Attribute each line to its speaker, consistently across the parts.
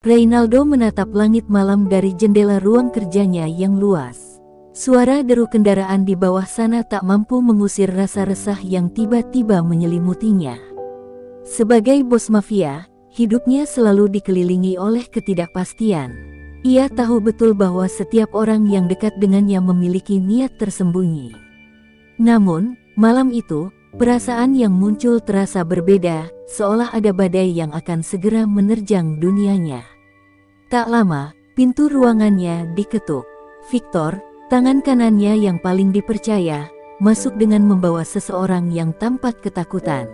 Speaker 1: Reynaldo menatap langit malam dari jendela ruang kerjanya yang luas. Suara deru kendaraan di bawah sana tak mampu mengusir rasa resah yang tiba-tiba menyelimutinya. Sebagai bos mafia, hidupnya selalu dikelilingi oleh ketidakpastian. Ia tahu betul bahwa setiap orang yang dekat dengannya memiliki niat tersembunyi. Namun, malam itu, perasaan yang muncul terasa berbeda, seolah ada badai yang akan segera menerjang dunianya. Tak lama, pintu ruangannya diketuk. Victor, tangan kanannya yang paling dipercaya, masuk dengan membawa seseorang yang tampak ketakutan.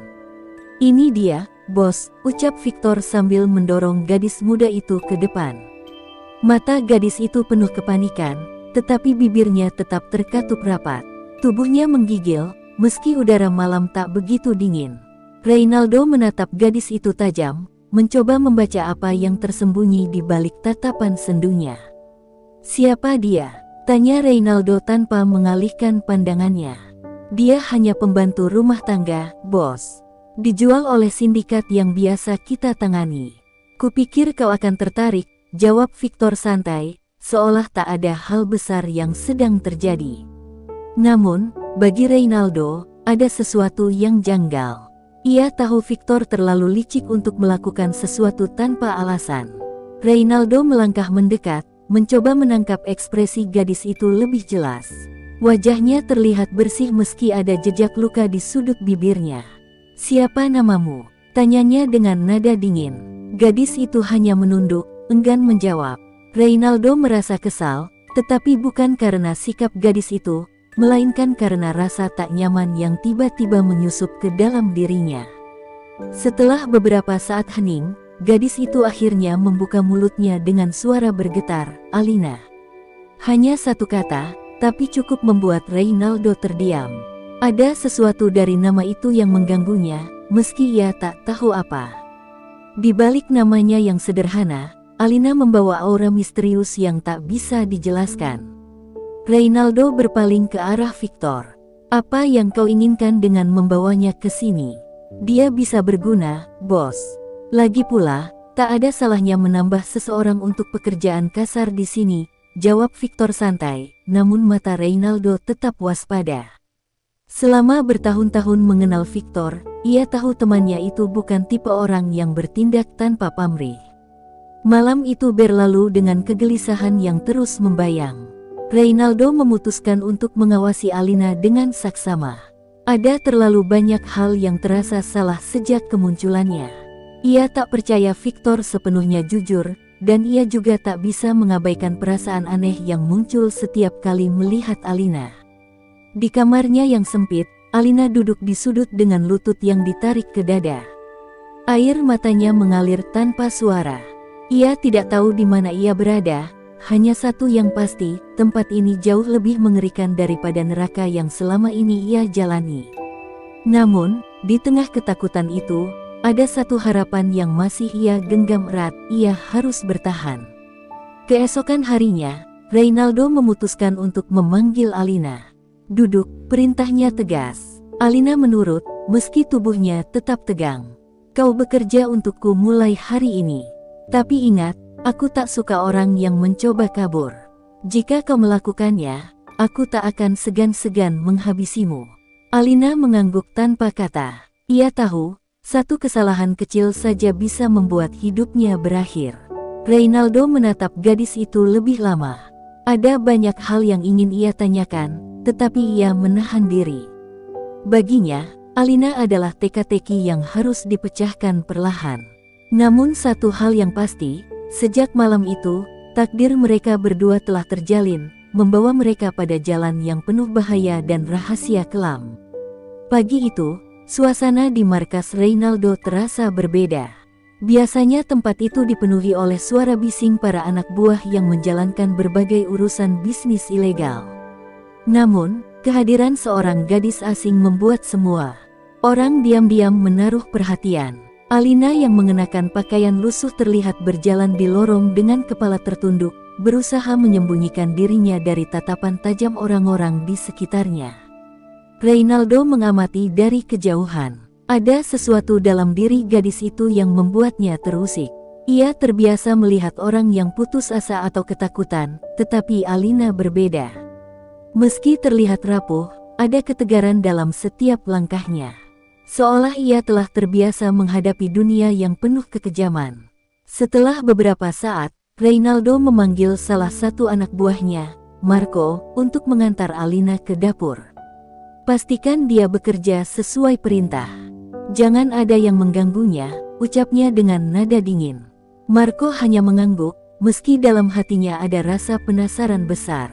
Speaker 1: "Ini dia, bos," ucap Victor sambil mendorong gadis muda itu ke depan. Mata gadis itu penuh kepanikan, tetapi bibirnya tetap terkatup rapat. Tubuhnya menggigil, meski udara malam tak begitu dingin. Reynaldo menatap gadis itu tajam, mencoba membaca apa yang tersembunyi di balik tatapan sendunya. "Siapa dia?" tanya Reynaldo tanpa mengalihkan pandangannya. "Dia hanya pembantu rumah tangga, bos. Dijual oleh sindikat yang biasa kita tangani." "Kupikir kau akan tertarik," jawab Victor santai, seolah tak ada hal besar yang sedang terjadi. Namun, bagi Reynaldo, ada sesuatu yang janggal. Ia tahu Victor terlalu licik untuk melakukan sesuatu tanpa alasan. Reynaldo melangkah mendekat, mencoba menangkap ekspresi gadis itu lebih jelas. Wajahnya terlihat bersih meski ada jejak luka di sudut bibirnya. "Siapa namamu?" tanyanya dengan nada dingin. Gadis itu hanya menunduk, enggan menjawab. Reynaldo merasa kesal, tetapi bukan karena sikap gadis itu, melainkan karena rasa tak nyaman yang tiba-tiba menyusup ke dalam dirinya. Setelah beberapa saat hening, gadis itu akhirnya membuka mulutnya dengan suara bergetar, "Alina." Hanya satu kata, tapi cukup membuat Reynaldo terdiam. Ada sesuatu dari nama itu yang mengganggunya, meski ia tak tahu apa. Di balik namanya yang sederhana, Alina membawa aura misterius yang tak bisa dijelaskan. Reynaldo berpaling ke arah Victor. "Apa yang kau inginkan dengan membawanya ke sini?" "Dia bisa berguna, bos. Lagi pula, tak ada salahnya menambah seseorang untuk pekerjaan kasar di sini," jawab Victor santai, namun mata Reynaldo tetap waspada. Selama bertahun-tahun mengenal Victor, ia tahu temannya itu bukan tipe orang yang bertindak tanpa pamrih. Malam itu berlalu dengan kegelisahan yang terus membayang. Reynaldo memutuskan untuk mengawasi Alina dengan saksama. Ada terlalu banyak hal yang terasa salah sejak kemunculannya. Ia tak percaya Victor sepenuhnya jujur, dan ia juga tak bisa mengabaikan perasaan aneh yang muncul setiap kali melihat Alina. Di kamarnya yang sempit, Alina duduk di sudut dengan lutut yang ditarik ke dada. Air matanya mengalir tanpa suara. Ia tidak tahu di mana ia berada, hanya satu yang pasti, tempat ini jauh lebih mengerikan daripada neraka yang selama ini ia jalani. Namun, di tengah ketakutan itu, ada satu harapan yang masih ia genggam erat, ia harus bertahan. Keesokan harinya, Reynaldo memutuskan untuk memanggil Alina. "Duduk," perintahnya tegas. Alina menurut, meski tubuhnya tetap tegang. "Kau bekerja untukku mulai hari ini. Tapi ingat, aku tak suka orang yang mencoba kabur. Jika kau melakukannya, aku tak akan segan-segan menghabisimu." Alina mengangguk tanpa kata. Ia tahu, satu kesalahan kecil saja bisa membuat hidupnya berakhir. Reynaldo menatap gadis itu lebih lama. Ada banyak hal yang ingin ia tanyakan, tetapi ia menahan diri. Baginya, Alina adalah teka-teki yang harus dipecahkan perlahan. Namun satu hal yang pasti, sejak malam itu, takdir mereka berdua telah terjalin, membawa mereka pada jalan yang penuh bahaya dan rahasia kelam. Pagi itu, suasana di markas Reynaldo terasa berbeda. Biasanya tempat itu dipenuhi oleh suara bising para anak buah yang menjalankan berbagai urusan bisnis ilegal. Namun, kehadiran seorang gadis asing membuat semua orang diam-diam menaruh perhatian. Alina yang mengenakan pakaian lusuh terlihat berjalan di lorong dengan kepala tertunduk, berusaha menyembunyikan dirinya dari tatapan tajam orang-orang di sekitarnya. Reynaldo mengamati dari kejauhan. Ada sesuatu dalam diri gadis itu yang membuatnya terusik. Ia terbiasa melihat orang yang putus asa atau ketakutan, tetapi Alina berbeda. Meski terlihat rapuh, ada ketegaran dalam setiap langkahnya. Seolah ia telah terbiasa menghadapi dunia yang penuh kekejaman. Setelah beberapa saat, Reynaldo memanggil salah satu anak buahnya, Marco, untuk mengantar Alina ke dapur. Pastikan dia bekerja sesuai perintah. Jangan ada yang mengganggunya, ucapnya dengan nada dingin. Marco hanya mengangguk, meski dalam hatinya ada rasa penasaran besar.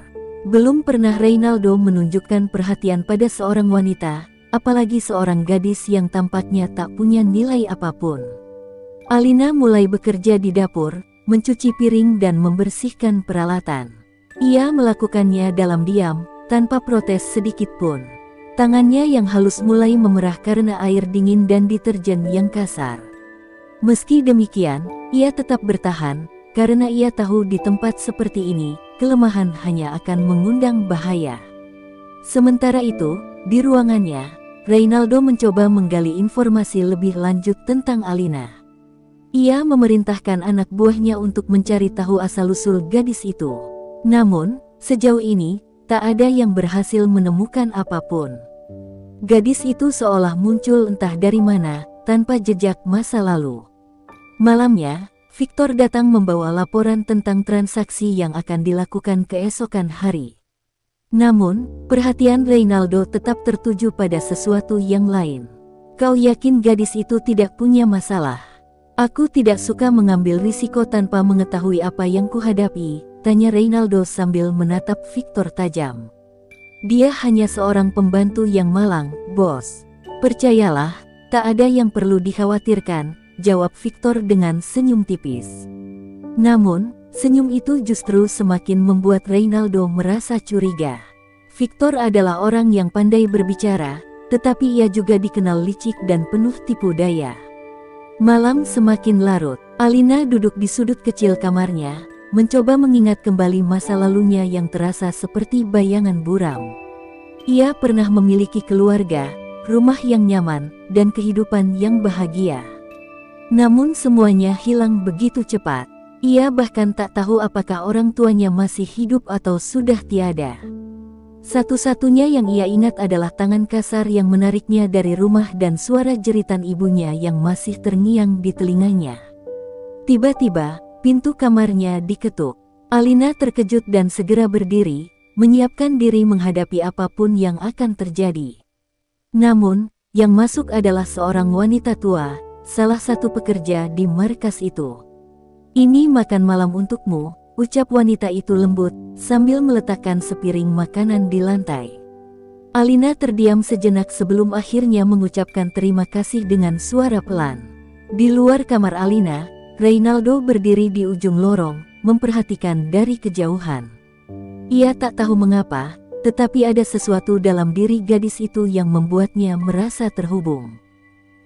Speaker 1: Belum pernah Reynaldo menunjukkan perhatian pada seorang wanita, apalagi seorang gadis yang tampaknya tak punya nilai apapun. Alina mulai bekerja di dapur, mencuci piring dan membersihkan peralatan. Ia melakukannya dalam diam, tanpa protes sedikit pun. Tangannya yang halus mulai memerah karena air dingin dan deterjen yang kasar. Meski demikian, ia tetap bertahan, karena ia tahu di tempat seperti ini, kelemahan hanya akan mengundang bahaya. Sementara itu, di ruangannya, Reynaldo mencoba menggali informasi lebih lanjut tentang Alina. Ia memerintahkan anak buahnya untuk mencari tahu asal-usul gadis itu. Namun, sejauh ini, tak ada yang berhasil menemukan apapun. Gadis itu seolah muncul entah dari mana, tanpa jejak masa lalu. Malamnya, Victor datang membawa laporan tentang transaksi yang akan dilakukan keesokan hari. Namun, perhatian Reynaldo tetap tertuju pada sesuatu yang lain. Kau yakin gadis itu tidak punya masalah? Aku tidak suka mengambil risiko tanpa mengetahui apa yang kuhadapi, tanya Reynaldo sambil menatap Victor tajam. Dia hanya seorang pembantu yang malang, bos. Percayalah, tak ada yang perlu dikhawatirkan, jawab Victor dengan senyum tipis. Namun, senyum itu justru semakin membuat Reynaldo merasa curiga. Victor adalah orang yang pandai berbicara, tetapi ia juga dikenal licik dan penuh tipu daya. Malam semakin larut, Alina duduk di sudut kecil kamarnya, mencoba mengingat kembali masa lalunya yang terasa seperti bayangan buram. Ia pernah memiliki keluarga, rumah yang nyaman, dan kehidupan yang bahagia. Namun semuanya hilang begitu cepat. Ia bahkan tak tahu apakah orang tuanya masih hidup atau sudah tiada. Satu-satunya yang ia ingat adalah tangan kasar yang menariknya dari rumah dan suara jeritan ibunya yang masih terngiang di telinganya. Tiba-tiba, pintu kamarnya diketuk. Alina terkejut dan segera berdiri, menyiapkan diri menghadapi apapun yang akan terjadi. Namun, yang masuk adalah seorang wanita tua, salah satu pekerja di markas itu. Ini makan malam untukmu, ucap wanita itu lembut, sambil meletakkan sepiring makanan di lantai. Alina terdiam sejenak sebelum akhirnya mengucapkan terima kasih dengan suara pelan. Di luar kamar Alina, Reynaldo berdiri di ujung lorong, memperhatikan dari kejauhan. Ia tak tahu mengapa, tetapi ada sesuatu dalam diri gadis itu yang membuatnya merasa terhubung.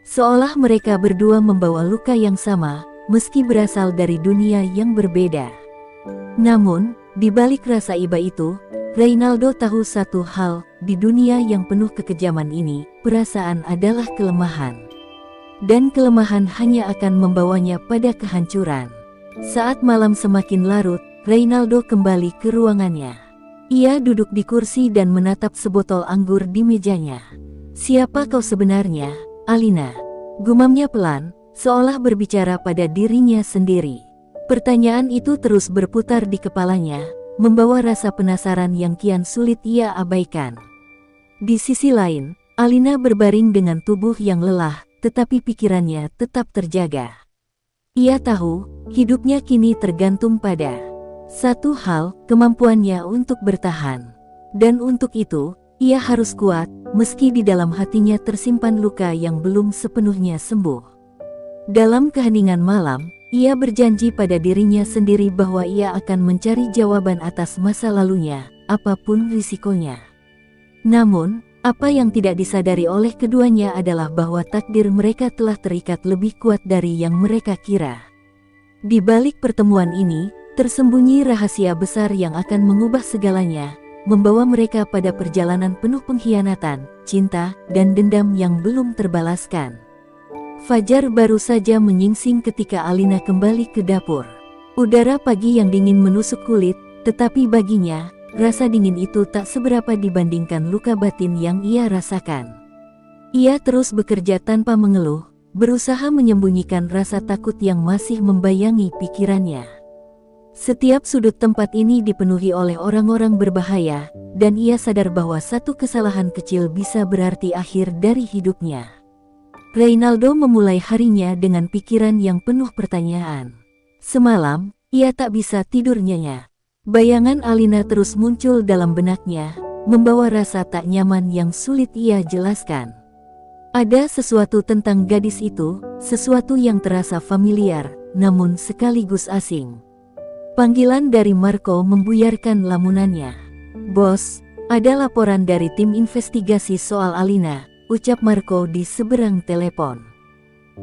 Speaker 1: Seolah mereka berdua membawa luka yang sama, meski berasal dari dunia yang berbeda. Namun, di balik rasa iba itu, Reynaldo tahu satu hal, di dunia yang penuh kekejaman ini, perasaan adalah kelemahan. Dan kelemahan hanya akan membawanya pada kehancuran. Saat malam semakin larut, Reynaldo kembali ke ruangannya. Ia duduk di kursi dan menatap sebotol anggur di mejanya. "Siapa kau sebenarnya, Alina?" gumamnya pelan, seolah berbicara pada dirinya sendiri. Pertanyaan itu terus berputar di kepalanya, membawa rasa penasaran yang kian sulit ia abaikan. Di sisi lain, Alina berbaring dengan tubuh yang lelah, tetapi pikirannya tetap terjaga. Ia tahu, hidupnya kini tergantung pada satu hal, kemampuannya untuk bertahan. Dan untuk itu, ia harus kuat, meski di dalam hatinya tersimpan luka yang belum sepenuhnya sembuh. Dalam keheningan malam, ia berjanji pada dirinya sendiri bahwa ia akan mencari jawaban atas masa lalunya, apapun risikonya. Namun, apa yang tidak disadari oleh keduanya adalah bahwa takdir mereka telah terikat lebih kuat dari yang mereka kira. Di balik pertemuan ini, tersembunyi rahasia besar yang akan mengubah segalanya, membawa mereka pada perjalanan penuh pengkhianatan, cinta, dan dendam yang belum terbalaskan. Fajar baru saja menyingsing ketika Alina kembali ke dapur. Udara pagi yang dingin menusuk kulit, tetapi baginya, rasa dingin itu tak seberapa dibandingkan luka batin yang ia rasakan. Ia terus bekerja tanpa mengeluh, berusaha menyembunyikan rasa takut yang masih membayangi pikirannya. Setiap sudut tempat ini dipenuhi oleh orang-orang berbahaya, dan ia sadar bahwa satu kesalahan kecil bisa berarti akhir dari hidupnya. Reynaldo memulai harinya dengan pikiran yang penuh pertanyaan. Semalam, ia tak bisa tidur nyenyak. Bayangan Alina terus muncul dalam benaknya, membawa rasa tak nyaman yang sulit ia jelaskan. Ada sesuatu tentang gadis itu, sesuatu yang terasa familiar, namun sekaligus asing. Panggilan dari Marco membuyarkan lamunannya. "Bos, ada laporan dari tim investigasi soal Alina," ucap Marco di seberang telepon.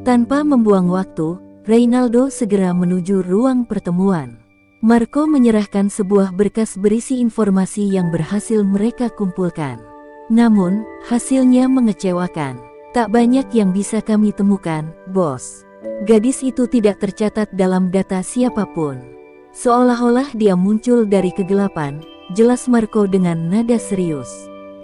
Speaker 1: Tanpa membuang waktu, Reynaldo segera menuju ruang pertemuan. Marco menyerahkan sebuah berkas berisi informasi yang berhasil mereka kumpulkan. Namun, hasilnya mengecewakan. "Tak banyak yang bisa kami temukan, bos. Gadis itu tidak tercatat dalam data siapapun." Seolah-olah dia muncul dari kegelapan, jelas Marco dengan nada serius.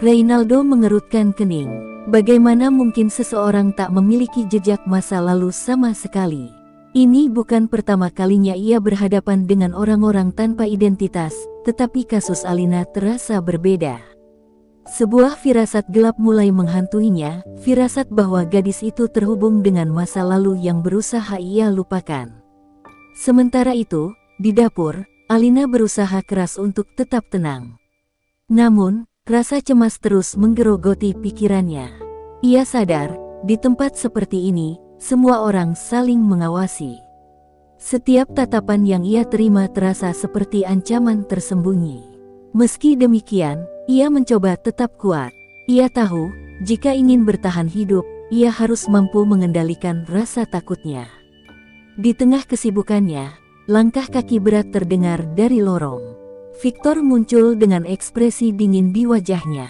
Speaker 1: Reynaldo mengerutkan kening. Bagaimana mungkin seseorang tak memiliki jejak masa lalu sama sekali? Ini bukan pertama kalinya ia berhadapan dengan orang-orang tanpa identitas, tetapi kasus Alina terasa berbeda. Sebuah firasat gelap mulai menghantuinya, firasat bahwa gadis itu terhubung dengan masa lalu yang berusaha ia lupakan. Sementara itu, di dapur, Alina berusaha keras untuk tetap tenang. Namun, rasa cemas terus menggerogoti pikirannya. Ia sadar, di tempat seperti ini, semua orang saling mengawasi. Setiap tatapan yang ia terima terasa seperti ancaman tersembunyi. Meski demikian, ia mencoba tetap kuat. Ia tahu, jika ingin bertahan hidup, ia harus mampu mengendalikan rasa takutnya. Di tengah kesibukannya, langkah kaki berat terdengar dari lorong. Victor muncul dengan ekspresi dingin di wajahnya.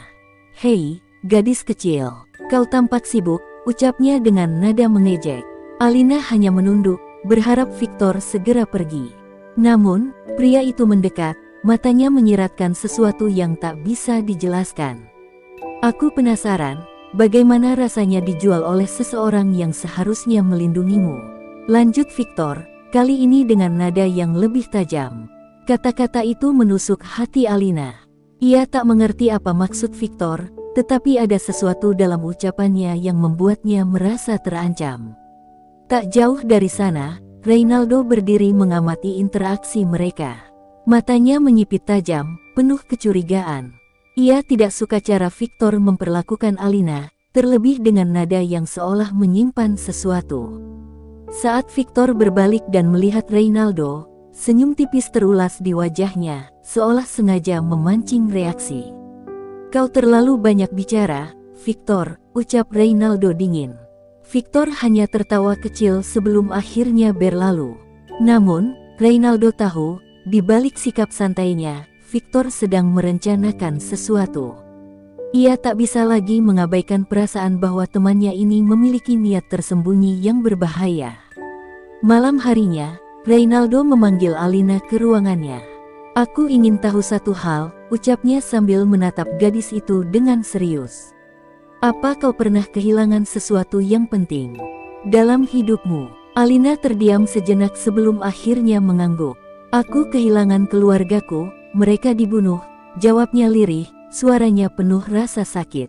Speaker 1: "Hei, gadis kecil, kau tampak sibuk," ucapnya dengan nada mengejek. Alina hanya menunduk, berharap Victor segera pergi. Namun, pria itu mendekat, matanya menyiratkan sesuatu yang tak bisa dijelaskan. "Aku penasaran, bagaimana rasanya dijual oleh seseorang yang seharusnya melindungimu," lanjut Victor, kali ini dengan nada yang lebih tajam. Kata-kata itu menusuk hati Alina. Ia tak mengerti apa maksud Victor, tetapi ada sesuatu dalam ucapannya yang membuatnya merasa terancam. Tak jauh dari sana, Reynaldo berdiri mengamati interaksi mereka. Matanya menyipit tajam, penuh kecurigaan. Ia tidak suka cara Victor memperlakukan Alina, terlebih dengan nada yang seolah menyimpan sesuatu. Saat Victor berbalik dan melihat Reynaldo, senyum tipis terulas di wajahnya, seolah sengaja memancing reaksi. "Kau terlalu banyak bicara, Victor," ucap Reynaldo dingin. Victor hanya tertawa kecil sebelum akhirnya berlalu. Namun, Reynaldo tahu, di balik sikap santainya, Victor sedang merencanakan sesuatu. Ia tak bisa lagi mengabaikan perasaan bahwa temannya ini memiliki niat tersembunyi yang berbahaya. Malam harinya, Reynaldo memanggil Alina ke ruangannya. "Aku ingin tahu satu hal," ucapnya sambil menatap gadis itu dengan serius. "Apa kau pernah kehilangan sesuatu yang penting dalam hidupmu?" Alina terdiam sejenak sebelum akhirnya mengangguk. "Aku kehilangan keluargaku, mereka dibunuh," jawabnya lirih, suaranya penuh rasa sakit.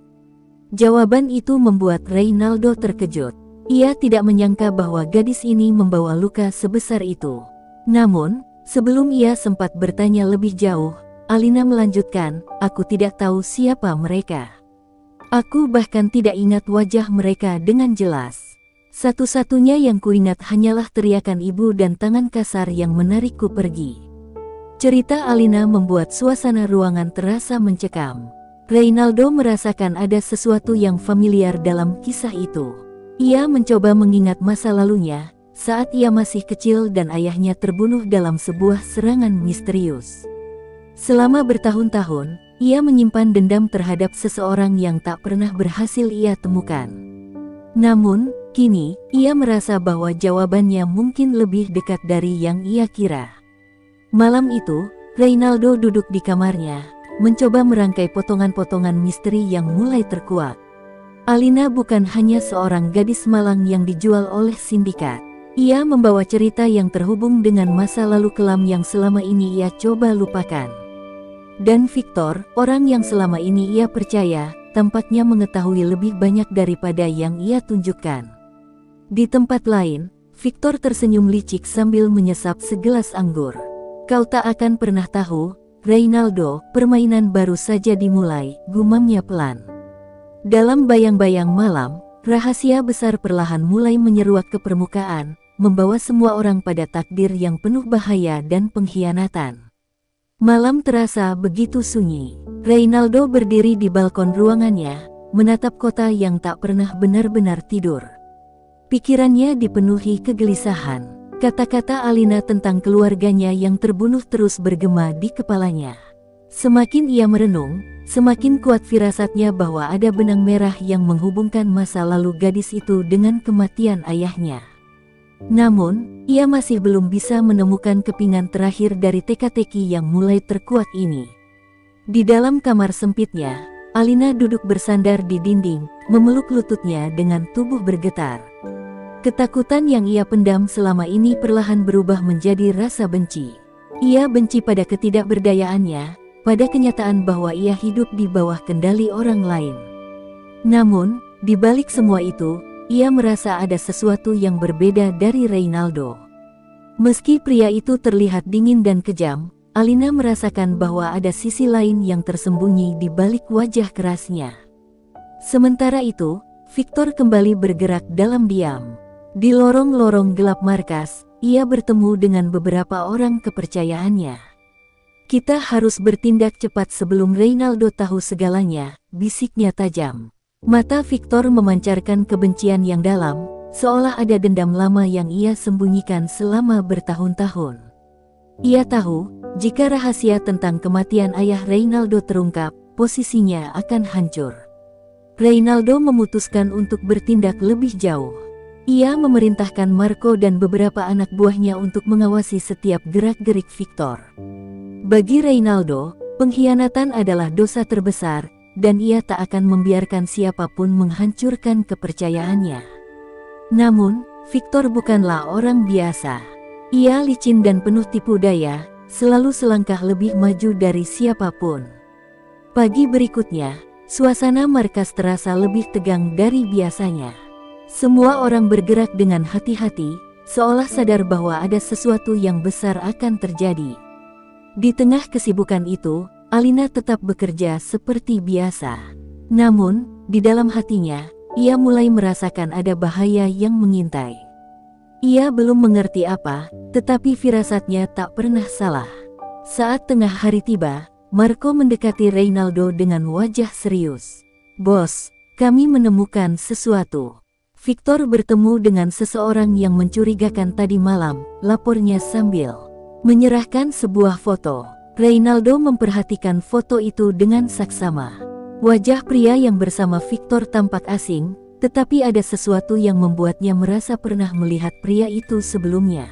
Speaker 1: Jawaban itu membuat Reynaldo terkejut. Ia tidak menyangka bahwa gadis ini membawa luka sebesar itu. Namun, sebelum ia sempat bertanya lebih jauh, Alina melanjutkan, "Aku tidak tahu siapa mereka. Aku bahkan tidak ingat wajah mereka dengan jelas. Satu-satunya yang kuingat hanyalah teriakan ibu dan tangan kasar yang menarikku pergi." Cerita Alina membuat suasana ruangan terasa mencekam. Reynaldo merasakan ada sesuatu yang familiar dalam kisah itu. Ia mencoba mengingat masa lalunya, saat ia masih kecil dan ayahnya terbunuh dalam sebuah serangan misterius. Selama bertahun-tahun, ia menyimpan dendam terhadap seseorang yang tak pernah berhasil ia temukan. Namun, Kini, ia merasa bahwa jawabannya mungkin lebih dekat dari yang ia kira. Malam itu, Reynaldo duduk di kamarnya, mencoba merangkai potongan-potongan misteri yang mulai terkuak. Alina bukan hanya seorang gadis malang yang dijual oleh sindikat. Ia membawa cerita yang terhubung dengan masa lalu kelam yang selama ini ia coba lupakan. Dan Victor, orang yang selama ini ia percaya, tampaknya mengetahui lebih banyak daripada yang ia tunjukkan. Di tempat lain, Victor tersenyum licik sambil menyesap segelas anggur. Kau tak akan pernah tahu, Reynaldo, permainan baru saja dimulai, gumamnya pelan. Dalam bayang-bayang malam, rahasia besar perlahan mulai menyeruak ke permukaan, membawa semua orang pada takdir yang penuh bahaya dan pengkhianatan. Malam terasa begitu sunyi. Reynaldo berdiri di balkon ruangannya, menatap kota yang tak pernah benar-benar tidur. Pikirannya dipenuhi kegelisahan. Kata-kata Alina tentang keluarganya yang terbunuh terus bergema di kepalanya. Semakin ia merenung, semakin kuat firasatnya bahwa ada benang merah yang menghubungkan masa lalu gadis itu dengan kematian ayahnya. Namun, ia masih belum bisa menemukan kepingan terakhir dari teka-teki yang mulai terkuat ini. Di dalam kamar sempitnya, Alina duduk bersandar di dinding, memeluk lututnya dengan tubuh bergetar. Ketakutan yang ia pendam selama ini perlahan berubah menjadi rasa benci. Ia benci pada ketidakberdayaannya, pada kenyataan bahwa ia hidup di bawah kendali orang lain. Namun, di balik semua itu, ia merasa ada sesuatu yang berbeda dari Reynaldo. Meski pria itu terlihat dingin dan kejam, Alina merasakan bahwa ada sisi lain yang tersembunyi di balik wajah kerasnya. Sementara itu, Victor kembali bergerak dalam diam. Di lorong-lorong gelap markas, ia bertemu dengan beberapa orang kepercayaannya. Kita harus bertindak cepat sebelum Reynaldo tahu segalanya, bisiknya tajam. Mata Victor memancarkan kebencian yang dalam, seolah ada dendam lama yang ia sembunyikan selama bertahun-tahun. Ia tahu, jika rahasia tentang kematian ayah Reynaldo terungkap, posisinya akan hancur. Reynaldo memutuskan untuk bertindak lebih jauh. Ia memerintahkan Marco dan beberapa anak buahnya untuk mengawasi setiap gerak-gerik Victor. Bagi Reynaldo, pengkhianatan adalah dosa terbesar, dan ia tak akan membiarkan siapapun menghancurkan kepercayaannya. Namun, Victor bukanlah orang biasa. Ia licin dan penuh tipu daya, selalu selangkah lebih maju dari siapapun. Pagi berikutnya, suasana markas terasa lebih tegang dari biasanya. Semua orang bergerak dengan hati-hati, seolah sadar bahwa ada sesuatu yang besar akan terjadi. Di tengah kesibukan itu, Alina tetap bekerja seperti biasa. Namun, di dalam hatinya, ia mulai merasakan ada bahaya yang mengintai. Ia belum mengerti apa, tetapi firasatnya tak pernah salah. Saat tengah hari tiba, Marco mendekati Reynaldo dengan wajah serius. "Bos, kami menemukan sesuatu." Victor bertemu dengan seseorang yang mencurigakan tadi malam, lapornya sambil menyerahkan sebuah foto. Reynaldo memperhatikan foto itu dengan saksama. Wajah pria yang bersama Victor tampak asing, tetapi ada sesuatu yang membuatnya merasa pernah melihat pria itu sebelumnya.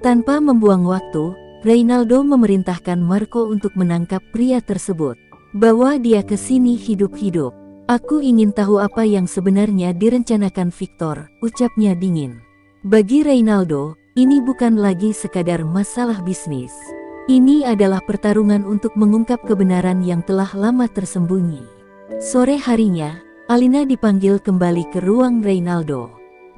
Speaker 1: Tanpa membuang waktu, Reynaldo memerintahkan Marco untuk menangkap pria tersebut. "Bawa dia ke sini hidup-hidup. Aku ingin tahu apa yang sebenarnya direncanakan Victor," ucapnya dingin. Bagi Reynaldo, ini bukan lagi sekadar masalah bisnis. Ini adalah pertarungan untuk mengungkap kebenaran yang telah lama tersembunyi. Sore harinya, Alina dipanggil kembali ke ruang Reynaldo.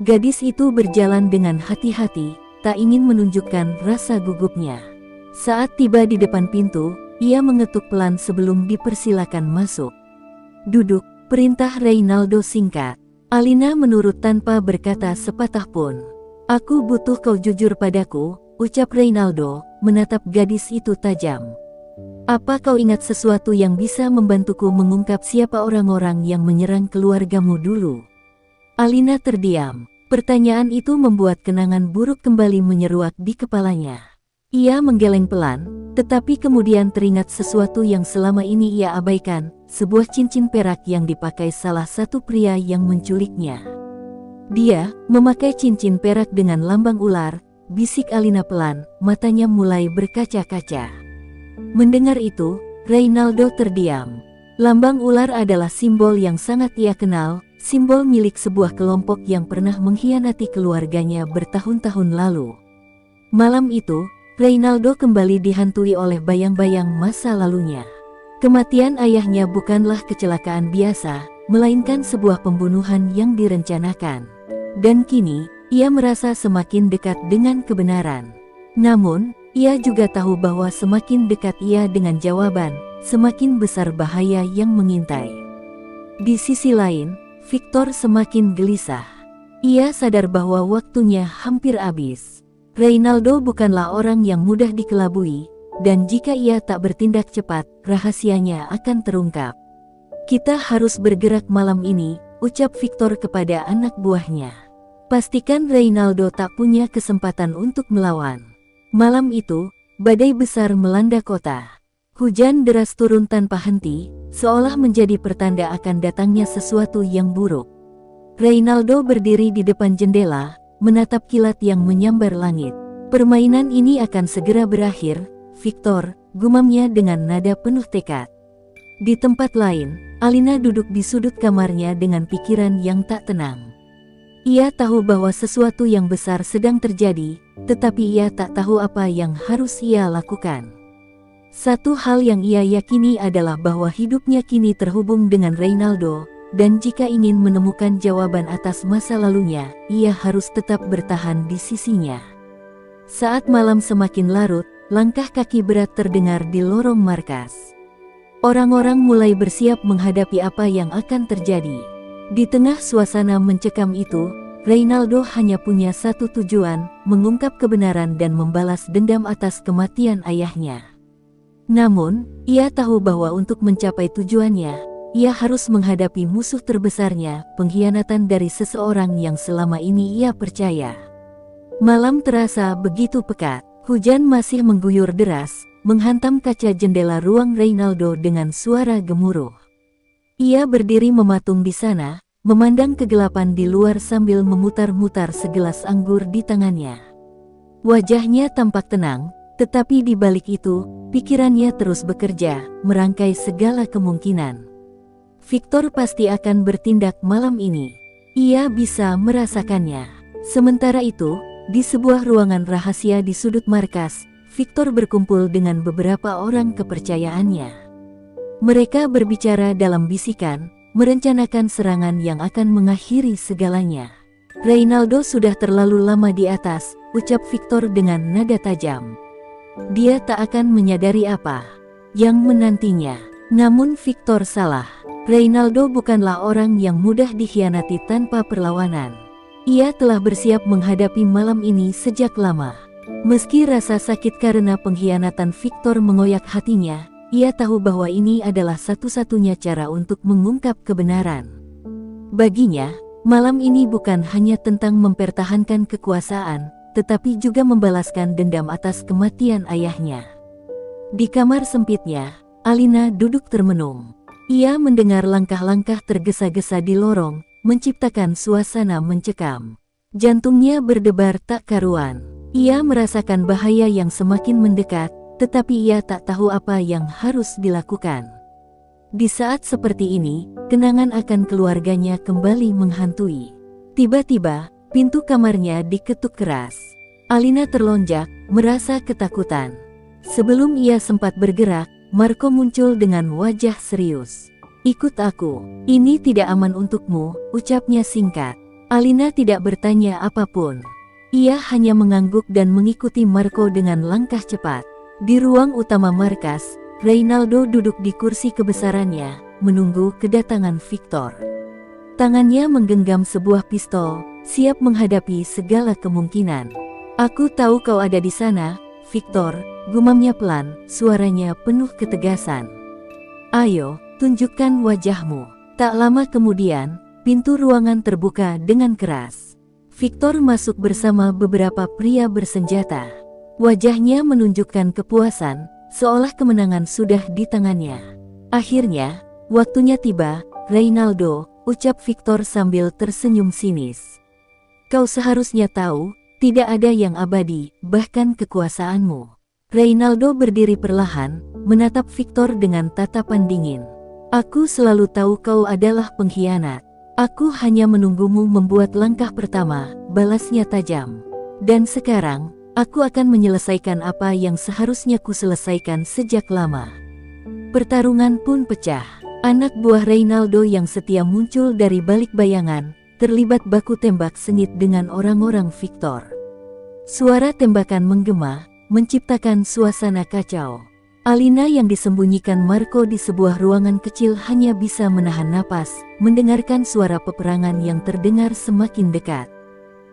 Speaker 1: Gadis itu berjalan dengan hati-hati, tak ingin menunjukkan rasa gugupnya. Saat tiba di depan pintu, ia mengetuk pelan sebelum dipersilakan masuk. "Duduk," perintah Reynaldo singkat. Alina menurut tanpa berkata sepatah pun. "Aku butuh kau jujur padaku," ucap Reynaldo, menatap gadis itu tajam. "Apa kau ingat sesuatu yang bisa membantuku mengungkap siapa orang-orang yang menyerang keluargamu dulu?" Alina terdiam. Pertanyaan itu membuat kenangan buruk kembali menyeruak di kepalanya. Ia menggeleng pelan, tetapi kemudian teringat sesuatu yang selama ini ia abaikan, sebuah cincin perak yang dipakai salah satu pria yang menculiknya. Dia memakai cincin perak dengan lambang ular, bisik Alina pelan, matanya mulai berkaca-kaca. Mendengar itu, Reynaldo terdiam. Lambang ular adalah simbol yang sangat ia kenal, simbol milik sebuah kelompok yang pernah mengkhianati keluarganya bertahun-tahun lalu. Malam itu, Reynaldo kembali dihantui oleh bayang-bayang masa lalunya. Kematian ayahnya bukanlah kecelakaan biasa, melainkan sebuah pembunuhan yang direncanakan. Dan kini, ia merasa semakin dekat dengan kebenaran. Namun, ia juga tahu bahwa semakin dekat ia dengan jawaban, semakin besar bahaya yang mengintai. Di sisi lain, Victor semakin gelisah. Ia sadar bahwa waktunya hampir habis. Reynaldo bukanlah orang yang mudah dikelabui, dan jika ia tak bertindak cepat, rahasianya akan terungkap. "Kita harus bergerak malam ini," ucap Victor kepada anak buahnya. "Pastikan Reynaldo tak punya kesempatan untuk melawan." Malam itu, badai besar melanda kota. Hujan deras turun tanpa henti, seolah menjadi pertanda akan datangnya sesuatu yang buruk. Reynaldo berdiri di depan jendela, menatap kilat yang menyambar langit. "Permainan ini akan segera berakhir, Victor," gumamnya dengan nada penuh tekad. Di tempat lain, Alina duduk di sudut kamarnya dengan pikiran yang tak tenang. Ia tahu bahwa sesuatu yang besar sedang terjadi, tetapi ia tak tahu apa yang harus ia lakukan. Satu hal yang ia yakini adalah bahwa hidupnya kini terhubung dengan Reynaldo, dan jika ingin menemukan jawaban atas masa lalunya, ia harus tetap bertahan di sisinya. Saat malam semakin larut, langkah kaki berat terdengar di lorong markas. Orang-orang mulai bersiap menghadapi apa yang akan terjadi. Di tengah suasana mencekam itu, Reynaldo hanya punya satu tujuan, mengungkap kebenaran dan membalas dendam atas kematian ayahnya. Namun, ia tahu bahwa untuk mencapai tujuannya, ia harus menghadapi musuh terbesarnya, pengkhianatan dari seseorang yang selama ini ia percaya. Malam terasa begitu pekat. Hujan masih mengguyur deras, menghantam kaca jendela ruang Reynaldo dengan suara gemuruh. Ia berdiri mematung di sana, memandang kegelapan di luar sambil memutar-mutar segelas anggur di tangannya. Wajahnya tampak tenang, tetapi di balik itu, pikirannya terus bekerja, merangkai segala kemungkinan. Victor pasti akan bertindak malam ini. Ia bisa merasakannya. Sementara itu, di sebuah ruangan rahasia di sudut markas, Victor berkumpul dengan beberapa orang kepercayaannya. Mereka berbicara dalam bisikan, merencanakan serangan yang akan mengakhiri segalanya. "Reynaldo sudah terlalu lama di atas," ucap Victor dengan nada tajam. Dia tak akan menyadari apa yang menantinya. Namun Victor salah. Reynaldo bukanlah orang yang mudah dikhianati tanpa perlawanan. Ia telah bersiap menghadapi malam ini sejak lama. Meski rasa sakit karena pengkhianatan Victor mengoyak hatinya, ia tahu bahwa ini adalah satu-satunya cara untuk mengungkap kebenaran. Baginya, malam ini bukan hanya tentang mempertahankan kekuasaan, tetapi juga membalaskan dendam atas kematian ayahnya. Di kamar sempitnya, Alina duduk termenung. Ia mendengar langkah-langkah tergesa-gesa di lorong, menciptakan suasana mencekam. Jantungnya berdebar tak karuan. Ia merasakan bahaya yang semakin mendekat, tetapi ia tak tahu apa yang harus dilakukan. Di saat seperti ini, kenangan akan keluarganya kembali menghantui. Tiba-tiba, pintu kamarnya diketuk keras. Alina terlonjak, merasa ketakutan. Sebelum ia sempat bergerak, Marco muncul dengan wajah serius. "Ikut aku, ini tidak aman untukmu," ucapnya singkat. Alina tidak bertanya apapun. Ia hanya mengangguk dan mengikuti Marco dengan langkah cepat. Di ruang utama markas, Reynaldo duduk di kursi kebesarannya, menunggu kedatangan Victor. Tangannya menggenggam sebuah pistol, siap menghadapi segala kemungkinan. "Aku tahu kau ada di sana, Victor," gumamnya pelan, suaranya penuh ketegasan. "Ayo, tunjukkan wajahmu." Tak lama kemudian, pintu ruangan terbuka dengan keras. Victor masuk bersama beberapa pria bersenjata. Wajahnya menunjukkan kepuasan, seolah kemenangan sudah di tangannya. "Akhirnya, waktunya tiba, Reynaldo," ucap Victor sambil tersenyum sinis. Kau seharusnya tahu, tidak ada yang abadi, bahkan kekuasaanmu. Reynaldo berdiri perlahan, menatap Victor dengan tatapan dingin. Aku selalu tahu kau adalah pengkhianat. Aku hanya menunggumu membuat langkah pertama, balasnya tajam. Dan sekarang, aku akan menyelesaikan apa yang seharusnya kuselesaikan sejak lama. Pertarungan pun pecah. Anak buah Reynaldo yang setia muncul dari balik bayangan, terlibat baku tembak sengit dengan orang-orang Victor. Suara tembakan menggema, menciptakan suasana kacau. Alina yang disembunyikan Marco di sebuah ruangan kecil hanya bisa menahan napas, mendengarkan suara peperangan yang terdengar semakin dekat.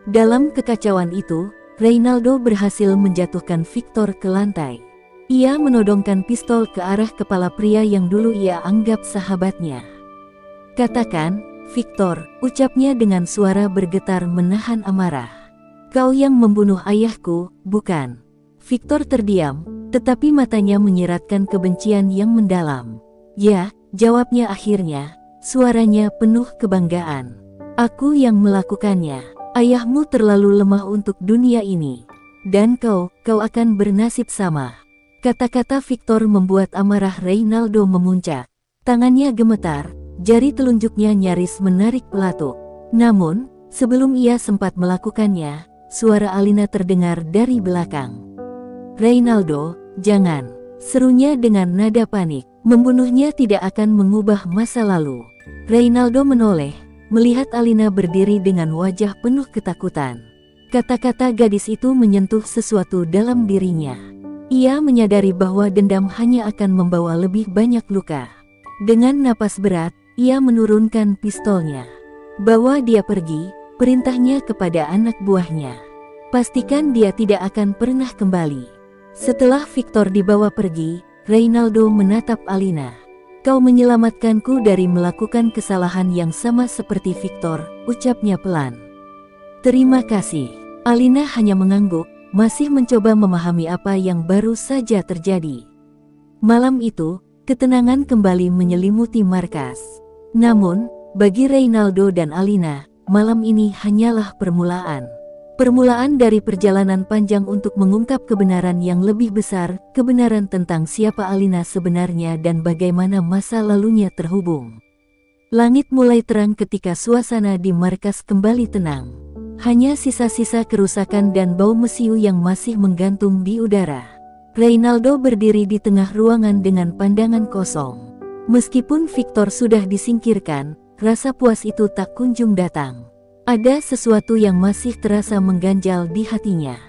Speaker 1: Dalam kekacauan itu, Reynaldo berhasil menjatuhkan Victor ke lantai. Ia menodongkan pistol ke arah kepala pria yang dulu ia anggap sahabatnya. "Katakan, Victor," ucapnya dengan suara bergetar menahan amarah. "Kau yang membunuh ayahku, bukan?" Victor terdiam, tetapi matanya menyiratkan kebencian yang mendalam. "Ya," jawabnya akhirnya, suaranya penuh kebanggaan. "Aku yang melakukannya. Ayahmu terlalu lemah untuk dunia ini. Dan kau akan bernasib sama." Kata-kata Victor membuat amarah Reynaldo memuncak. Tangannya gemetar, jari telunjuknya nyaris menarik pelatuk. Namun, sebelum ia sempat melakukannya, suara Alina terdengar dari belakang. "Reynaldo, jangan!" serunya dengan nada panik. Membunuhnya tidak akan mengubah masa lalu. Reynaldo menoleh, melihat Alina berdiri dengan wajah penuh ketakutan. Kata-kata gadis itu menyentuh sesuatu dalam dirinya. Ia menyadari bahwa dendam hanya akan membawa lebih banyak luka. Dengan napas berat, ia menurunkan pistolnya. "Bawa dia pergi," perintahnya kepada anak buahnya. "Pastikan dia tidak akan pernah kembali." Setelah Victor dibawa pergi, Reynaldo menatap Alina. "Kau menyelamatkanku dari melakukan kesalahan yang sama seperti Victor," ucapnya pelan. "Terima kasih." Alina hanya mengangguk, masih mencoba memahami apa yang baru saja terjadi. Malam itu, ketenangan kembali menyelimuti markas. Namun, bagi Reynaldo dan Alina, malam ini hanyalah permulaan. Permulaan dari perjalanan panjang untuk mengungkap kebenaran yang lebih besar, kebenaran tentang siapa Alina sebenarnya dan bagaimana masa lalunya terhubung. Langit mulai terang ketika suasana di markas kembali tenang. Hanya sisa-sisa kerusakan dan bau mesiu yang masih menggantung di udara. Reynaldo berdiri di tengah ruangan dengan pandangan kosong. Meskipun Victor sudah disingkirkan, rasa puas itu tak kunjung datang. Ada sesuatu yang masih terasa mengganjal di hatinya.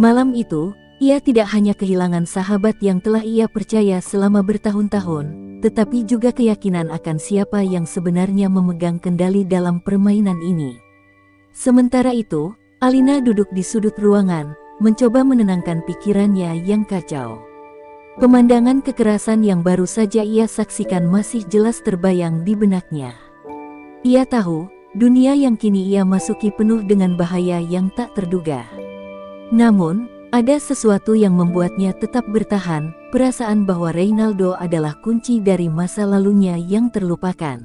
Speaker 1: Malam itu, ia tidak hanya kehilangan sahabat yang telah ia percaya selama bertahun-tahun, tetapi juga keyakinan akan siapa yang sebenarnya memegang kendali dalam permainan ini. Sementara itu, Alina duduk di sudut ruangan, mencoba menenangkan pikirannya yang kacau. Pemandangan kekerasan yang baru saja ia saksikan masih jelas terbayang di benaknya. Ia tahu, dunia yang kini ia masuki penuh dengan bahaya yang tak terduga. Namun, ada sesuatu yang membuatnya tetap bertahan, perasaan bahwa Reynaldo adalah kunci dari masa lalunya yang terlupakan.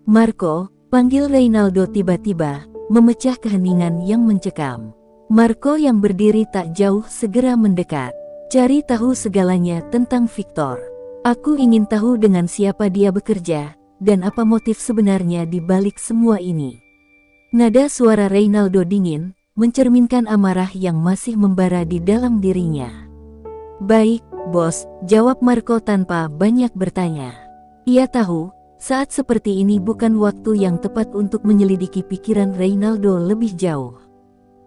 Speaker 1: "Marco," panggil Reynaldo tiba-tiba, memecah keheningan yang mencekam. Marco yang berdiri tak jauh segera mendekat. "Cari tahu segalanya tentang Victor. Aku ingin tahu dengan siapa dia bekerja, dan apa motif sebenarnya di balik semua ini." Nada suara Reynaldo dingin, mencerminkan amarah yang masih membara di dalam dirinya. "Baik, bos," jawab Marco tanpa banyak bertanya. Ia tahu, saat seperti ini bukan waktu yang tepat untuk menyelidiki pikiran Reynaldo lebih jauh.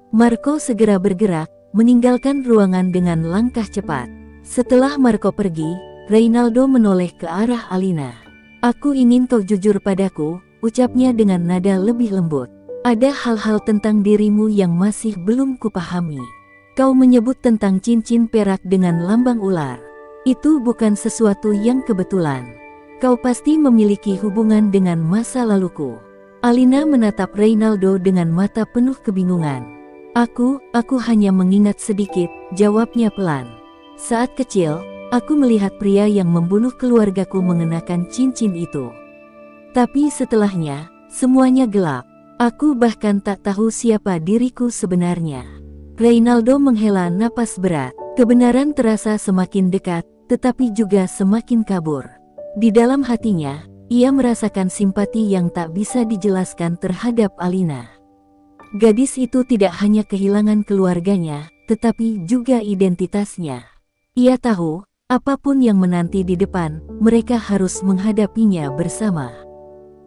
Speaker 1: Marco segera bergerak, meninggalkan ruangan dengan langkah cepat. Setelah Marco pergi, Reynaldo menoleh ke arah Alina. "Aku ingin kau jujur padaku," ucapnya dengan nada lebih lembut. "Ada hal-hal tentang dirimu yang masih belum kupahami. Kau menyebut tentang cincin perak dengan lambang ular. Itu bukan sesuatu yang kebetulan. Kau pasti memiliki hubungan dengan masa laluku." Alina menatap Reynaldo dengan mata penuh kebingungan. Aku hanya mengingat sedikit," jawabnya pelan. "Saat kecil, aku melihat pria yang membunuh keluargaku mengenakan cincin itu. Tapi setelahnya, semuanya gelap." Aku bahkan tak tahu siapa diriku sebenarnya. Reynaldo menghela napas berat. Kebenaran terasa semakin dekat, tetapi juga semakin kabur. Di dalam hatinya, ia merasakan simpati yang tak bisa dijelaskan terhadap Alina. Gadis itu tidak hanya kehilangan keluarganya, tetapi juga identitasnya. Ia tahu, apapun yang menanti di depan, mereka harus menghadapinya bersama.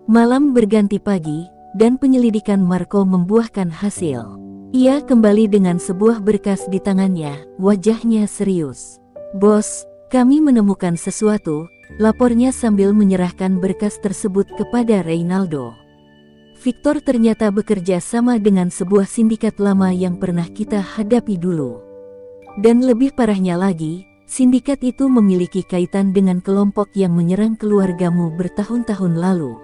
Speaker 1: Malam berganti pagi, dan penyelidikan Marco membuahkan hasil. Ia kembali dengan sebuah berkas di tangannya, wajahnya serius. "Bos, kami menemukan sesuatu," lapornya sambil menyerahkan berkas tersebut kepada Reynaldo. "Victor ternyata bekerja sama dengan sebuah sindikat lama yang pernah kita hadapi dulu. Dan lebih parahnya lagi, sindikat itu memiliki kaitan dengan kelompok yang menyerang keluargamu bertahun-tahun lalu."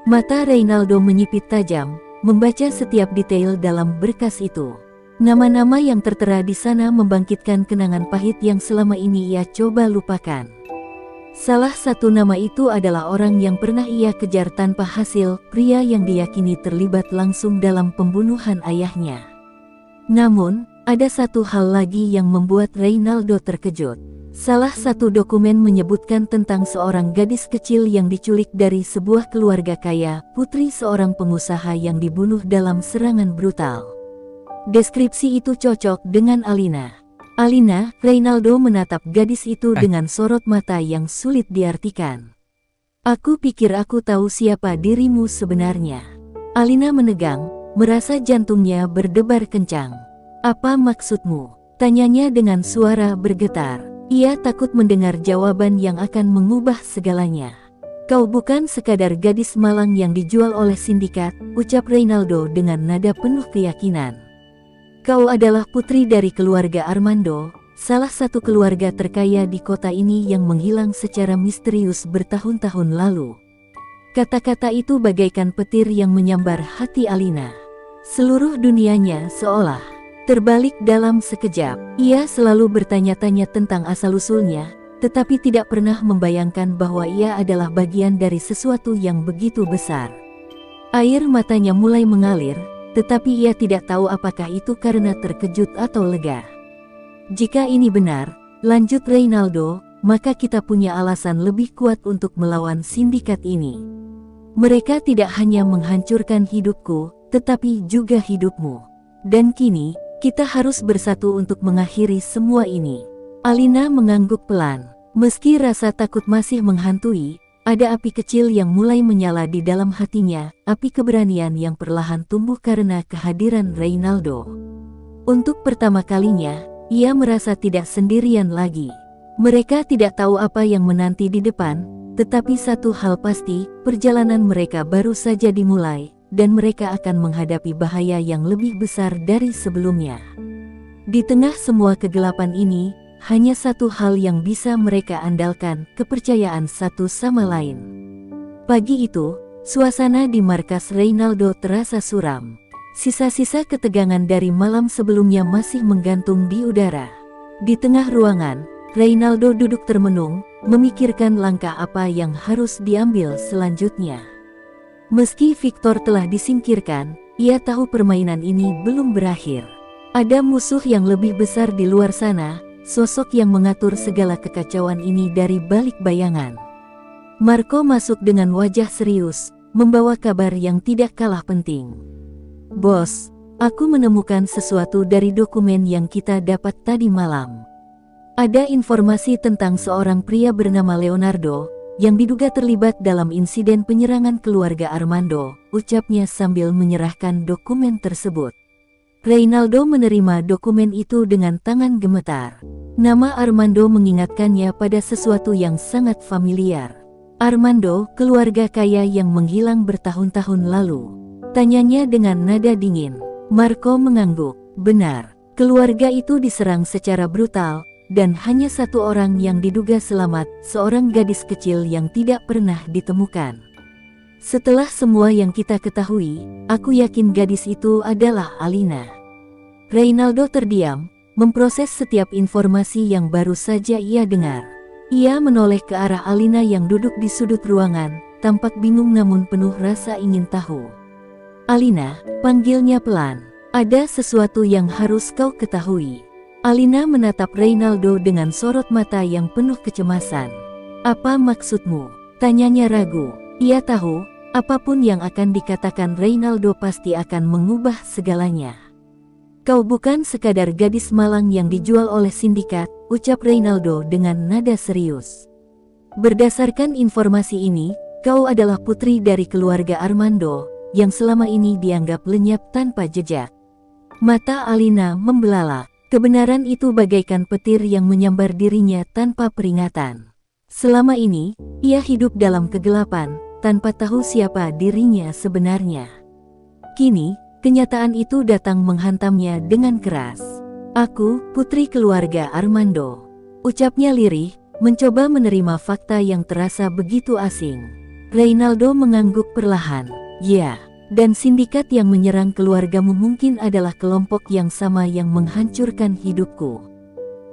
Speaker 1: Mata Reynaldo menyipit tajam, membaca setiap detail dalam berkas itu. Nama-nama yang tertera di sana membangkitkan kenangan pahit yang selama ini ia coba lupakan. Salah satu nama itu adalah orang yang pernah ia kejar tanpa hasil, pria yang diyakini terlibat langsung dalam pembunuhan ayahnya. Namun, ada satu hal lagi yang membuat Reynaldo terkejut. Salah satu dokumen menyebutkan tentang seorang gadis kecil yang diculik dari sebuah keluarga kaya, putri seorang pengusaha yang dibunuh dalam serangan brutal. Deskripsi itu cocok dengan Alina. "Alina," Reynaldo menatap gadis itu dengan sorot mata yang sulit diartikan. "Aku pikir aku tahu siapa dirimu sebenarnya." Alina menegang, merasa jantungnya berdebar kencang. "Apa maksudmu?" tanyanya dengan suara bergetar. Ia takut mendengar jawaban yang akan mengubah segalanya. "Kau bukan sekadar gadis malang yang dijual oleh sindikat," ucap Reynaldo dengan nada penuh keyakinan. "Kau adalah putri dari keluarga Armando, salah satu keluarga terkaya di kota ini yang menghilang secara misterius bertahun-tahun lalu." Kata-kata itu bagaikan petir yang menyambar hati Alina. Seluruh dunianya seolah terbalik dalam sekejap. Ia selalu bertanya-tanya tentang asal-usulnya, tetapi tidak pernah membayangkan bahwa ia adalah bagian dari sesuatu yang begitu besar. Air matanya mulai mengalir, tetapi ia tidak tahu apakah itu karena terkejut atau lega. "Jika ini benar," lanjut Reynaldo, "maka kita punya alasan lebih kuat untuk melawan sindikat ini. Mereka tidak hanya menghancurkan hidupku, tetapi juga hidupmu. Dan kini, kita harus bersatu untuk mengakhiri semua ini." Alina mengangguk pelan. Meski rasa takut masih menghantui, ada api kecil yang mulai menyala di dalam hatinya, api keberanian yang perlahan tumbuh karena kehadiran Reynaldo. Untuk pertama kalinya, ia merasa tidak sendirian lagi. Mereka tidak tahu apa yang menanti di depan, tetapi satu hal pasti, perjalanan mereka baru saja dimulai, dan mereka akan menghadapi bahaya yang lebih besar dari sebelumnya. Di tengah semua kegelapan ini, hanya satu hal yang bisa mereka andalkan, kepercayaan satu sama lain. Pagi itu, suasana di markas Reynaldo terasa suram. Sisa-sisa ketegangan dari malam sebelumnya masih menggantung di udara. Di tengah ruangan, Reynaldo duduk termenung, memikirkan langkah apa yang harus diambil selanjutnya. Meski Victor telah disingkirkan, ia tahu permainan ini belum berakhir. Ada musuh yang lebih besar di luar sana, sosok yang mengatur segala kekacauan ini dari balik bayangan. Marco masuk dengan wajah serius, membawa kabar yang tidak kalah penting. "Bos, aku menemukan sesuatu dari dokumen yang kita dapat tadi malam. Ada informasi tentang seorang pria bernama Leonardo, yang diduga terlibat dalam insiden penyerangan keluarga Armando," ucapnya sambil menyerahkan dokumen tersebut. Reynaldo menerima dokumen itu dengan tangan gemetar. Nama Armando mengingatkannya pada sesuatu yang sangat familiar. "Armando, keluarga kaya yang menghilang bertahun-tahun lalu?" tanyanya dengan nada dingin. Marco mengangguk. "Benar, keluarga itu diserang secara brutal, dan hanya satu orang yang diduga selamat, seorang gadis kecil yang tidak pernah ditemukan. Setelah semua yang kita ketahui, aku yakin gadis itu adalah Alina." Reynaldo terdiam, memproses setiap informasi yang baru saja ia dengar. Ia menoleh ke arah Alina yang duduk di sudut ruangan, tampak bingung namun penuh rasa ingin tahu. Alina, panggilnya pelan. Ada sesuatu yang harus kau ketahui. Alina menatap Reynaldo dengan sorot mata yang penuh kecemasan. Apa maksudmu? Tanyanya ragu. Ia tahu, apapun yang akan dikatakan Reynaldo pasti akan mengubah segalanya. Kau bukan sekadar gadis malang yang dijual oleh sindikat, ucap Reynaldo dengan nada serius. Berdasarkan informasi ini, kau adalah putri dari keluarga Armando, yang selama ini dianggap lenyap tanpa jejak. Mata Alina membelalak. Kebenaran itu bagaikan petir yang menyambar dirinya tanpa peringatan. Selama ini, ia hidup dalam kegelapan, tanpa tahu siapa dirinya sebenarnya. Kini, kenyataan itu datang menghantamnya dengan keras. Aku, putri keluarga Armando. Ucapnya lirih, mencoba menerima fakta yang terasa begitu asing. Reynaldo mengangguk perlahan. Ya, dan sindikat yang menyerang keluargamu mungkin adalah kelompok yang sama yang menghancurkan hidupku.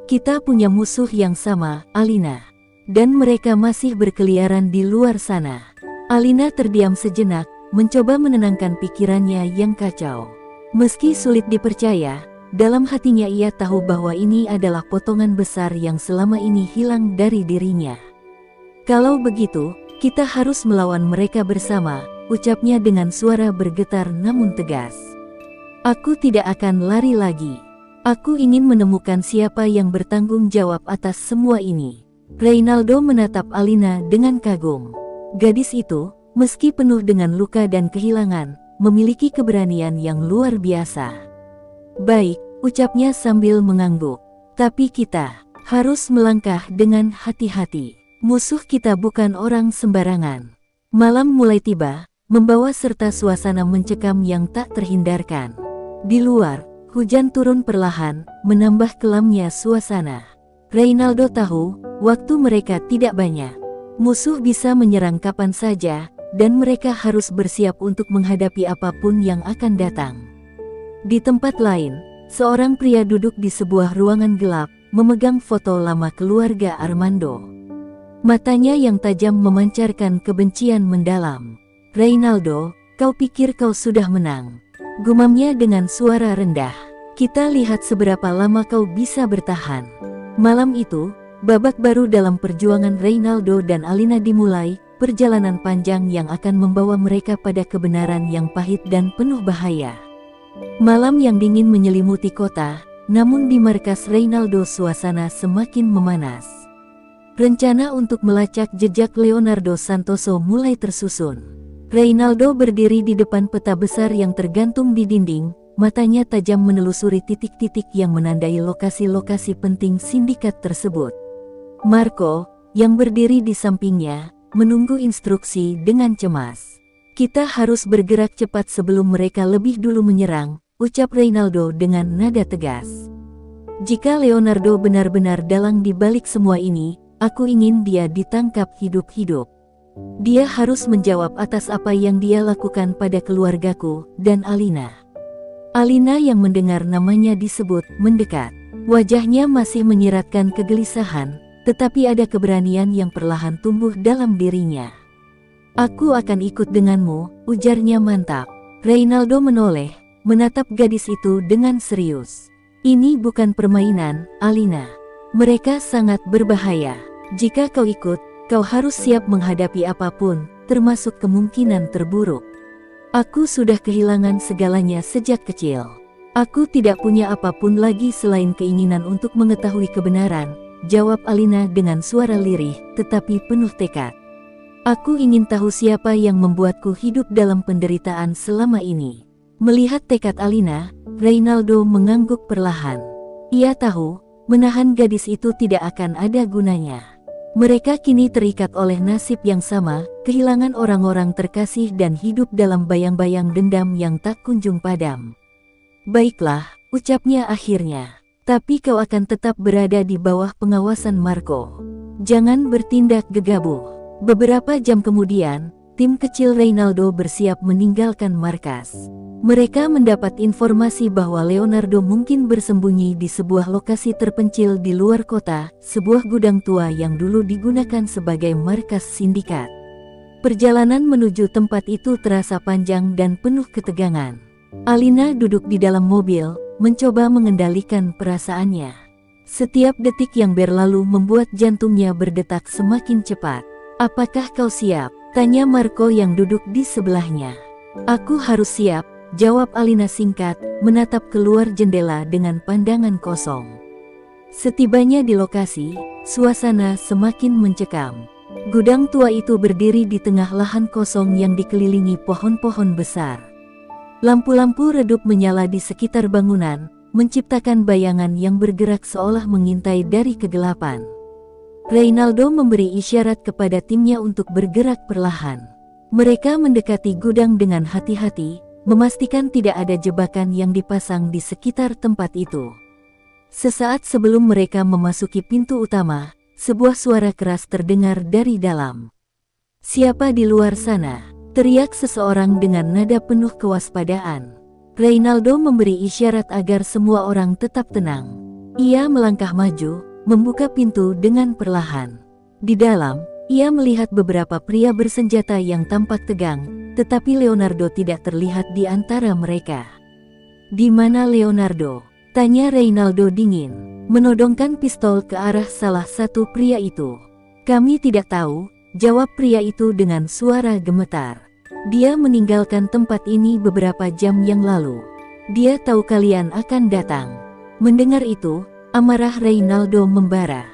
Speaker 1: Kita punya musuh yang sama, Alina. Dan mereka masih berkeliaran di luar sana. Alina terdiam sejenak, mencoba menenangkan pikirannya yang kacau. Meski sulit dipercaya, dalam hatinya ia tahu bahwa ini adalah potongan besar yang selama ini hilang dari dirinya. Kalau begitu, kita harus melawan mereka bersama, ucapnya dengan suara bergetar namun tegas. Aku tidak akan lari lagi. Aku ingin menemukan siapa yang bertanggung jawab atas semua ini. Reynaldo menatap Alina dengan kagum. Gadis itu, meski penuh dengan luka dan kehilangan, memiliki keberanian yang luar biasa. Baik, ucapnya sambil mengangguk. Tapi kita harus melangkah dengan hati-hati. Musuh kita bukan orang sembarangan. Malam mulai tiba, membawa serta suasana mencekam yang tak terhindarkan. Di luar, hujan turun perlahan, menambah kelamnya suasana. Reynaldo tahu, waktu mereka tidak banyak. Musuh bisa menyerang kapan saja, dan mereka harus bersiap untuk menghadapi apapun yang akan datang. Di tempat lain, seorang pria duduk di sebuah ruangan gelap, memegang foto lama keluarga Armando. Matanya yang tajam memancarkan kebencian mendalam. Reynaldo, kau pikir kau sudah menang? Gumamnya dengan suara rendah. Kita lihat seberapa lama kau bisa bertahan. Malam itu, babak baru dalam perjuangan Reynaldo dan Alina dimulai, perjalanan panjang yang akan membawa mereka pada kebenaran yang pahit dan penuh bahaya. Malam yang dingin menyelimuti kota, namun di markas Reynaldo suasana semakin memanas. Rencana untuk melacak jejak Leonardo Santoso mulai tersusun. Reynaldo berdiri di depan peta besar yang tergantung di dinding, matanya tajam menelusuri titik-titik yang menandai lokasi-lokasi penting sindikat tersebut. Marco, yang berdiri di sampingnya, menunggu instruksi dengan cemas. Kita harus bergerak cepat sebelum mereka lebih dulu menyerang, ucap Reynaldo dengan nada tegas. Jika Leonardo benar-benar dalang di balik semua ini, aku ingin dia ditangkap hidup-hidup. Dia harus menjawab atas apa yang dia lakukan pada keluargaku dan Alina. Alina yang mendengar namanya disebut, mendekat. Wajahnya masih menyiratkan kegelisahan, tetapi ada keberanian yang perlahan tumbuh dalam dirinya. Aku akan ikut denganmu, ujarnya mantap. Reynaldo menoleh, menatap gadis itu dengan serius. Ini bukan permainan, Alina. Mereka sangat berbahaya. Jika kau ikut, kau harus siap menghadapi apapun, termasuk kemungkinan terburuk. Aku sudah kehilangan segalanya sejak kecil. Aku tidak punya apapun lagi selain keinginan untuk mengetahui kebenaran, jawab Alina dengan suara lirih, tetapi penuh tekad. Aku ingin tahu siapa yang membuatku hidup dalam penderitaan selama ini. Melihat tekad Alina, Reynaldo mengangguk perlahan. Ia tahu, menahan gadis itu tidak akan ada gunanya. Mereka kini terikat oleh nasib yang sama, kehilangan orang-orang terkasih dan hidup dalam bayang-bayang dendam yang tak kunjung padam. Baiklah, ucapnya akhirnya. Tapi kau akan tetap berada di bawah pengawasan Marco. Jangan bertindak gegabah. Beberapa jam kemudian, tim kecil Reynaldo bersiap meninggalkan markas. Mereka mendapat informasi bahwa Leonardo mungkin bersembunyi di sebuah lokasi terpencil di luar kota, sebuah gudang tua yang dulu digunakan sebagai markas sindikat. Perjalanan menuju tempat itu terasa panjang dan penuh ketegangan. Alina duduk di dalam mobil, mencoba mengendalikan perasaannya. Setiap detik yang berlalu membuat jantungnya berdetak semakin cepat. "Apakah kau siap?" tanya Marco yang duduk di sebelahnya. "Aku harus siap," jawab Alina singkat, menatap keluar jendela dengan pandangan kosong. Setibanya di lokasi, suasana semakin mencekam. Gudang tua itu berdiri di tengah lahan kosong yang dikelilingi pohon-pohon besar. Lampu-lampu redup menyala di sekitar bangunan, menciptakan bayangan yang bergerak seolah mengintai dari kegelapan. Reynaldo memberi isyarat kepada timnya untuk bergerak perlahan. Mereka mendekati gudang dengan hati-hati, memastikan tidak ada jebakan yang dipasang di sekitar tempat itu. Sesaat sebelum mereka memasuki pintu utama, sebuah suara keras terdengar dari dalam. "Siapa di luar sana?" teriak seseorang dengan nada penuh kewaspadaan. Reynaldo memberi isyarat agar semua orang tetap tenang. Ia melangkah maju, membuka pintu dengan perlahan. Di dalam, ia melihat beberapa pria bersenjata yang tampak tegang, tetapi Leonardo tidak terlihat di antara mereka. "Di mana Leonardo?" tanya Reynaldo dingin, menodongkan pistol ke arah salah satu pria itu. "Kami tidak tahu," jawab pria itu dengan suara gemetar. "Dia meninggalkan tempat ini beberapa jam yang lalu. Dia tahu kalian akan datang." Mendengar itu, amarah Reynaldo membara.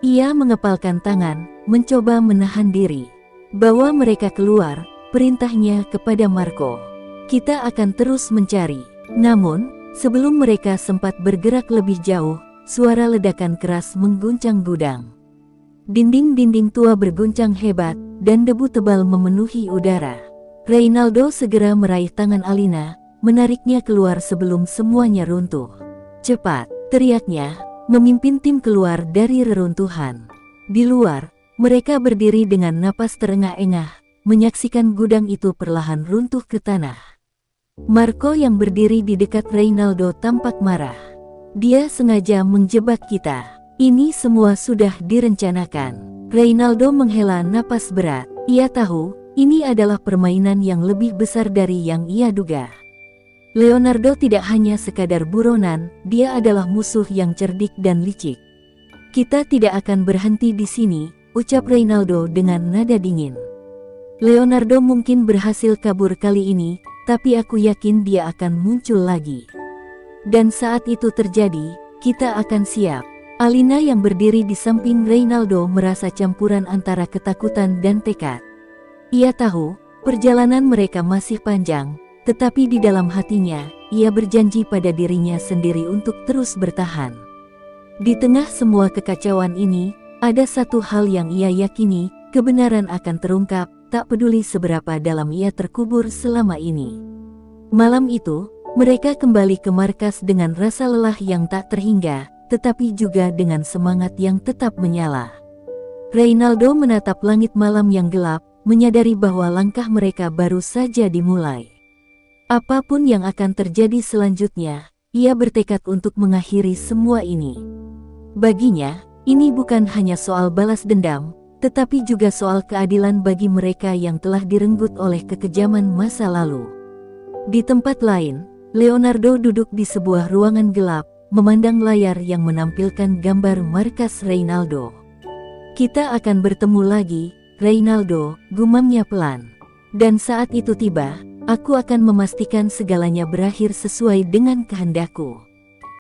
Speaker 1: Ia mengepalkan tangan, mencoba menahan diri. "Bawa mereka keluar," perintahnya kepada Marco. "Kita akan terus mencari." Namun, sebelum mereka sempat bergerak lebih jauh, suara ledakan keras mengguncang gudang. Dinding-dinding tua berguncang hebat, dan debu tebal memenuhi udara. Reynaldo segera meraih tangan Alina, menariknya keluar sebelum semuanya runtuh. "Cepat!" teriaknya, memimpin tim keluar dari reruntuhan. Di luar, mereka berdiri dengan napas terengah-engah, menyaksikan gudang itu perlahan runtuh ke tanah. Marco yang berdiri di dekat Reynaldo tampak marah. "Dia sengaja menjebak kita. Ini semua sudah direncanakan." Reynaldo menghela napas berat. Ia tahu, ini adalah permainan yang lebih besar dari yang ia duga. Leonardo tidak hanya sekadar buronan, dia adalah musuh yang cerdik dan licik. "Kita tidak akan berhenti di sini," ucap Reynaldo dengan nada dingin. "Leonardo mungkin berhasil kabur kali ini, tapi aku yakin dia akan muncul lagi. Dan saat itu terjadi, kita akan siap." Alina yang berdiri di samping Reynaldo merasa campuran antara ketakutan dan tekad. Ia tahu, perjalanan mereka masih panjang, tetapi di dalam hatinya, ia berjanji pada dirinya sendiri untuk terus bertahan. Di tengah semua kekacauan ini, ada satu hal yang ia yakini, kebenaran akan terungkap, tak peduli seberapa dalam ia terkubur selama ini. Malam itu, mereka kembali ke markas dengan rasa lelah yang tak terhingga, tetapi juga dengan semangat yang tetap menyala. Reynaldo menatap langit malam yang gelap, menyadari bahwa langkah mereka baru saja dimulai. Apapun yang akan terjadi selanjutnya, ia bertekad untuk mengakhiri semua ini. Baginya, ini bukan hanya soal balas dendam, tetapi juga soal keadilan bagi mereka yang telah direnggut oleh kekejaman masa lalu. Di tempat lain, Leonardo duduk di sebuah ruangan gelap, memandang layar yang menampilkan gambar markas Reynaldo. "Kita akan bertemu lagi, Reynaldo," gumamnya pelan. "Dan saat itu tiba, aku akan memastikan segalanya berakhir sesuai dengan kehendakku."